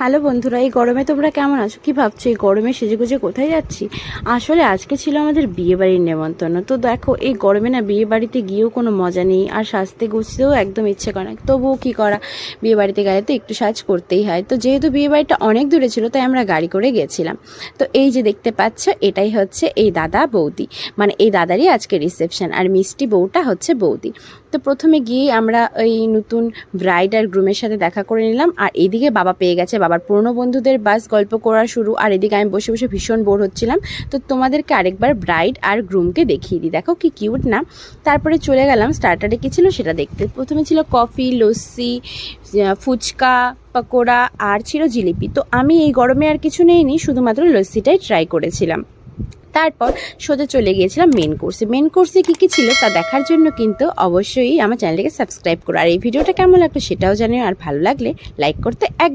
Hello বন্ধুরা, এই গরমে তোমরা কেমন আছো? কি ভাবছো এই গরমে সেজেগুজে কোথায় যাচ্ছি? আসলে আজকে ছিল আমাদের বিয়ে বাড়ির নেমন্তন্ন। তো দেখো, এই গরমে না বিয়ে বাড়িতে গিয়েও কোনো মজা নেই, আর সাজতে গুছতেও একদম ইচ্ছে করে না। তবুও কি করা, বিয়ে বাড়িতে গেলে তো একটু সাজ করতেই হয়। তো যেহেতু বিয়ে বাড়িটা অনেক দূরে ছিল, তাই আমরা গাড়ি করে গেছিলাম। তো এই যে দেখতে পাচ্ছ, এটাই হচ্ছে এই দাদা বৌদি, মানে এই দাদারই আজকে রিসেপশন, আর মিষ্টি বউটা হচ্ছে বৌদি। তো প্রথমে গিয়ে আমরা এই নতুন ব্রাইড আর গ্রুমের সাথে দেখা করে নিলাম, আর এদিকে বাবা পেয়ে গেছে বাবার পুরনো বন্ধুদের বাস গল্প করা শুরু, আর এদিকে আমি বসে বসে ভীষণ বোর হচ্ছিলাম। তো তোমাদেরকে আরেকবার ব্রাইড আর গ্রুমকে দেখিয়ে দিই, দেখো কি কিউট না। তারপরে চলে গেলাম স্টার্টারে কী ছিল সেটা দেখতে। প্রথমে ছিল কফি, লস্যি, ফুচকা, পকোড়া, আর ছিল জিলিপি। তো আমি এই গরমে আর কিছু নেইনি, শুধুমাত্র লস্যিটাই ট্রাই করেছিলাম। তারপর সোজা চলে গিয়েছিলাম মেন কোর্সে কী কী ছিল তা দেখার জন্য কিন্তু অবশ্যই আমার চ্যানেলটিকে সাবস্ক্রাইব করো। আর এই ভিডিওটা কেমন লাগলো সেটাও জানিও, আর ভালো লাগলে লাইক করতে একদম